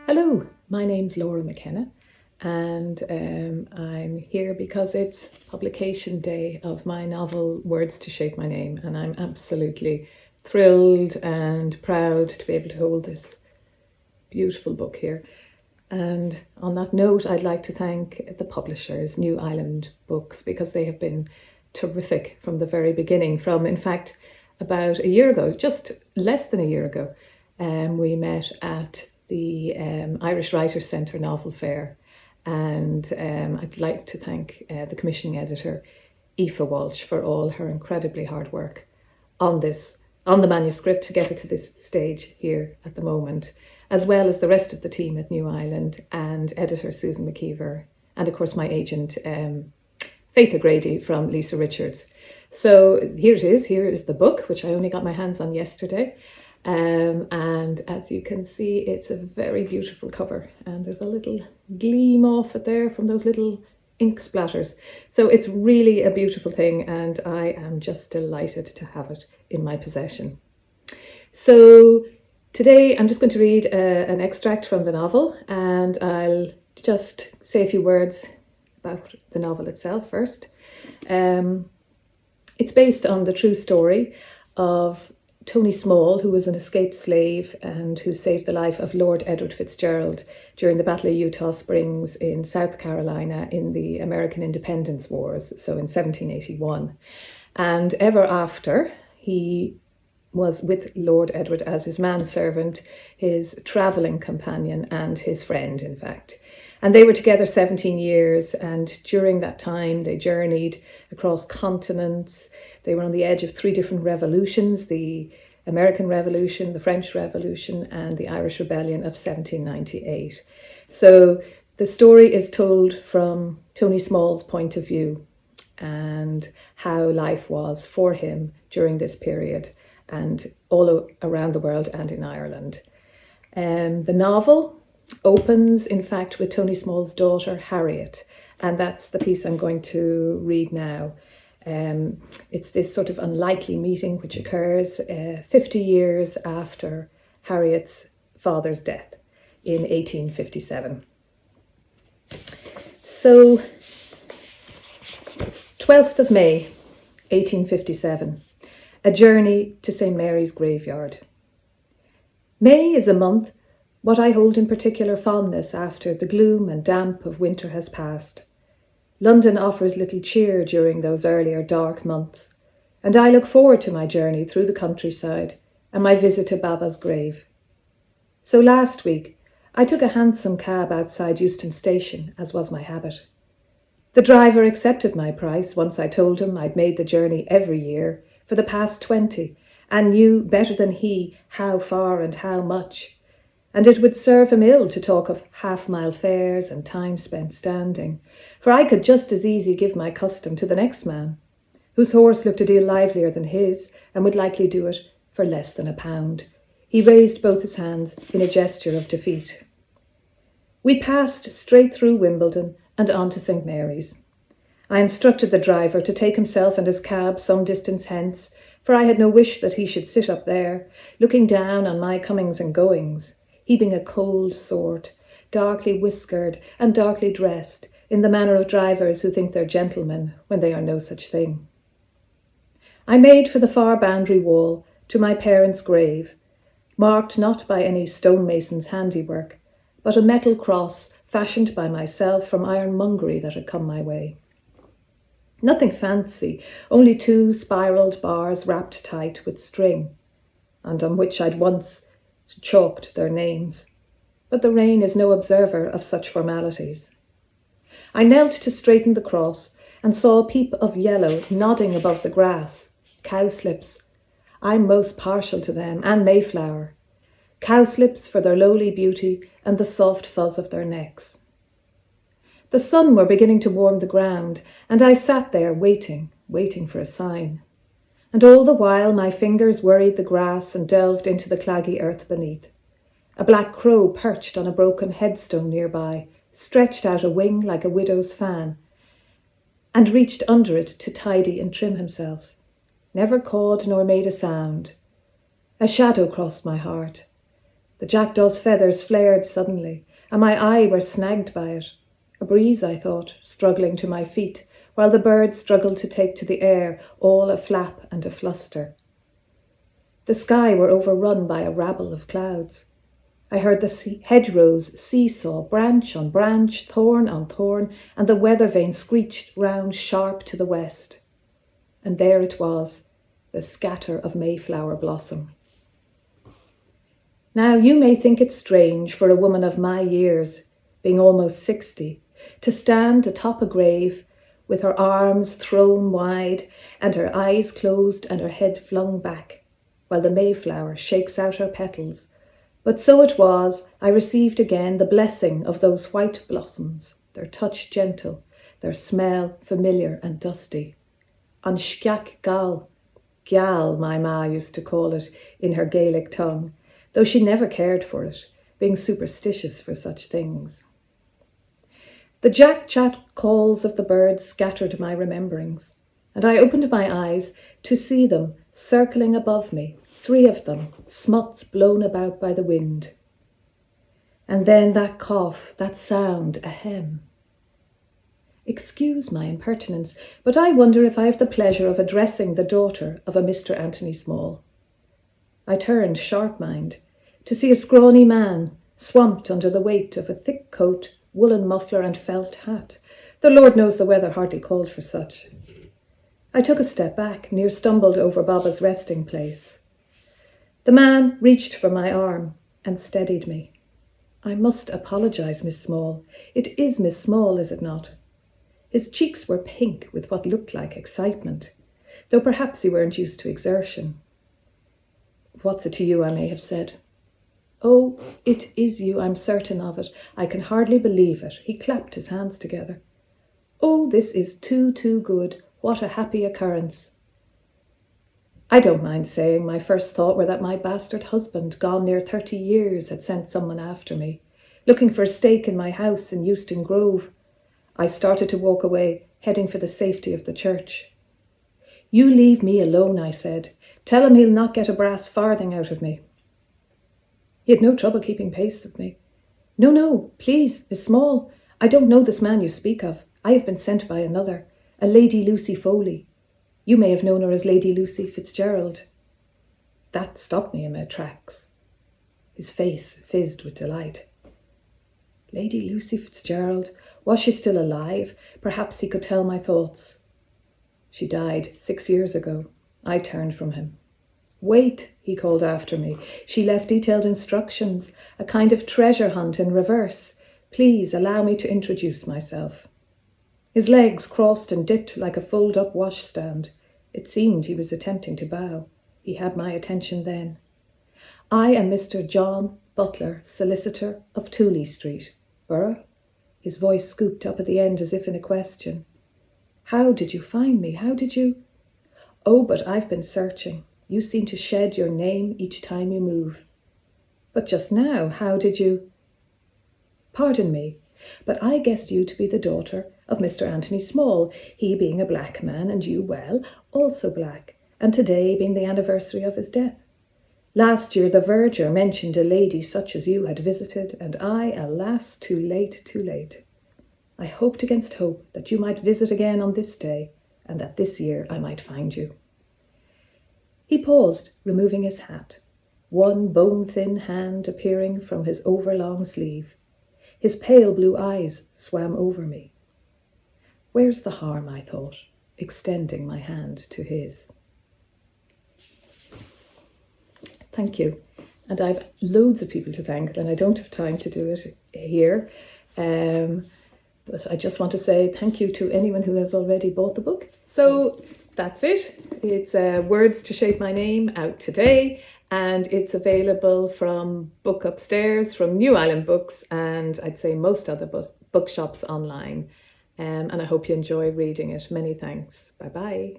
Hello, my name's Laura McKenna, and I'm here because it's publication day of my novel Words to Shape My Name, and I'm absolutely thrilled and proud to be able to hold this beautiful book here. And on that note, I'd like to thank the publishers, New Island Books, because they have been terrific from the very beginning. From, in fact, about a year ago, just less than a year ago, we met at the Irish Writers' Centre Novel Fair. And I'd like to thank the commissioning editor, Aoife Walsh, for all her incredibly hard work on the manuscript to get it to this stage here at the moment, as well as the rest of the team at New Island and editor Susan McKeever, and of course my agent, Faith O'Grady from Lisa Richards. So here it is. Here is the book, which I only got my hands on yesterday. And as you can see, it's a very beautiful cover, and there's a little gleam off it there from those little ink splatters. So it's really a beautiful thing, and I am just delighted to have it in my possession. So today I'm just going to read an extract from the novel, and I'll just say a few words about the novel itself first. It's based on the true story of Tony Small, who was an escaped slave and who saved the life of Lord Edward Fitzgerald during the Battle of Eutaw Springs in South Carolina in the American Independence Wars, so in 1781. And ever after, he was with Lord Edward as his manservant, his travelling companion, and his friend, in fact. And they were together 17 years, and during that time they journeyed across continents. They were on the edge of three different revolutions: the American Revolution, the French Revolution, and the Irish Rebellion of 1798. So the story is told from Tony Small's point of view and how life was for him during this period and all around the world and in Ireland. The novel opens, in fact, with Tony Small's daughter, Harriet, and that's the piece I'm going to read now. It's this sort of unlikely meeting which occurs 50 years after Harriet's father's death in 1857. So, 12th of May, 1857, a journey to St. Mary's graveyard. May is a month what I hold in particular fondness after the gloom and damp of winter has passed. London offers little cheer during those earlier dark months, and I look forward to my journey through the countryside and my visit to Baba's grave. So last week, I took a hansom cab outside Euston Station, as was my habit. The driver accepted my price once I told him I'd made the journey every year for the past 20 and knew better than he how far and how much. And it would serve him ill to talk of half-mile fares and time spent standing, for I could just as easy give my custom to the next man, whose horse looked a deal livelier than his and would likely do it for less than £1. He raised both his hands in a gesture of defeat. We passed straight through Wimbledon and on to St. Mary's. I instructed the driver to take himself and his cab some distance hence, for I had no wish that he should sit up there, looking down on my comings and goings, he being a cold sort, darkly whiskered and darkly dressed, in the manner of drivers who think they're gentlemen when they are no such thing. I made for the far boundary wall to my parents' grave, marked not by any stonemason's handiwork, but a metal cross fashioned by myself from ironmongery that had come my way. Nothing fancy, only 2 spiralled bars wrapped tight with string, and on which I'd once chalked their names, but the rain is no observer of such formalities. I knelt to straighten the cross and saw a peep of yellow nodding above the grass, cowslips. I'm most partial to them, and mayflower. Cowslips for their lowly beauty and the soft fuzz of their necks. The sun were beginning to warm the ground, and I sat there waiting for a sign. And all the while my fingers worried the grass and delved into the claggy earth beneath. A black crow perched on a broken headstone nearby, stretched out a wing like a widow's fan, and reached under it to tidy and trim himself. Never cawed nor made a sound. A shadow crossed my heart. The jackdaw's feathers flared suddenly, and my eye were snagged by it. A breeze, I thought, struggling to my feet, while the bird struggled to take to the air, all a flap and a fluster. The sky were overrun by a rabble of clouds. I heard the hedgerows seesaw, branch on branch, thorn on thorn, and the weather vane screeched round sharp to the west. And there it was, the scatter of Mayflower blossom. Now you may think it strange for a woman of my years, being almost 60, to stand atop a grave with her arms thrown wide and her eyes closed and her head flung back, while the Mayflower shakes out her petals. But so it was, I received again the blessing of those white blossoms, their touch gentle, their smell familiar and dusty. An sceach gal, gal, my ma used to call it in her Gaelic tongue, though she never cared for it, being superstitious for such things. The jack-chat calls of the birds scattered my rememberings, and I opened my eyes to see them circling above me, 3 of them, smuts blown about by the wind. And then that cough, that sound, ahem. Excuse my impertinence, but I wonder if I have the pleasure of addressing the daughter of a Mr. Anthony Small. I turned sharp-minded to see a scrawny man, swamped under the weight of a thick coat, woolen muffler and felt hat. The Lord knows the weather hardly called for such. I took a step back, near stumbled over Baba's resting place. The man reached for my arm and steadied me. I must apologise, Miss Small. It is Miss Small, is it not? His cheeks were pink with what looked like excitement, though perhaps he weren't used to exertion. What's it to you, I may have said. Oh, it is you, I'm certain of it. I can hardly believe it. He clapped his hands together. Oh, this is too good. What a happy occurrence. I don't mind saying my first thought were that my bastard husband, gone near 30 years, had sent someone after me, looking for a stake in my house in Euston Grove. I started to walk away, heading for the safety of the church. You leave me alone, I said. Tell him he'll not get a brass farthing out of me. He had no trouble keeping pace with me. No, please, Miss Small. I don't know this man you speak of. I have been sent by another, a Lady Lucy Foley. You may have known her as Lady Lucy Fitzgerald. That stopped me in my tracks. His face fizzed with delight. Lady Lucy Fitzgerald, was she still alive? Perhaps he could tell my thoughts. She died 6 years ago. I turned from him. Wait, he called after me. She left detailed instructions, a kind of treasure hunt in reverse. Please allow me to introduce myself. His legs crossed and dipped like a fold-up washstand. It seemed he was attempting to bow. He had my attention then. I am Mr. John Butler, solicitor of Tooley Street, Borough. His voice scooped up at the end as if in a question. How did you find me? How did you? Oh, but I've been searching. You seem to shed your name each time you move. But just now, how did you? Pardon me, but I guessed you to be the daughter of Mr. Anthony Small, he being a black man and you, well, also black, and today being the anniversary of his death. Last year the verger mentioned a lady such as you had visited, and I, alas, too late. I hoped against hope that you might visit again on this day, and that this year I might find you. He paused, removing his hat, one bone-thin hand appearing from his overlong sleeve. His pale blue eyes swam over me. Where's the harm, I thought, extending my hand to his. Thank you. And I've loads of people to thank, and I don't have time to do it here. But I just want to say thank you to anyone who has already bought the book. So that's it. It's Words to Shape My Name, out today, and it's available from Book Upstairs, from New Island Books, and I'd say most other bookshops online. And I hope you enjoy reading it. Many thanks. Bye-bye.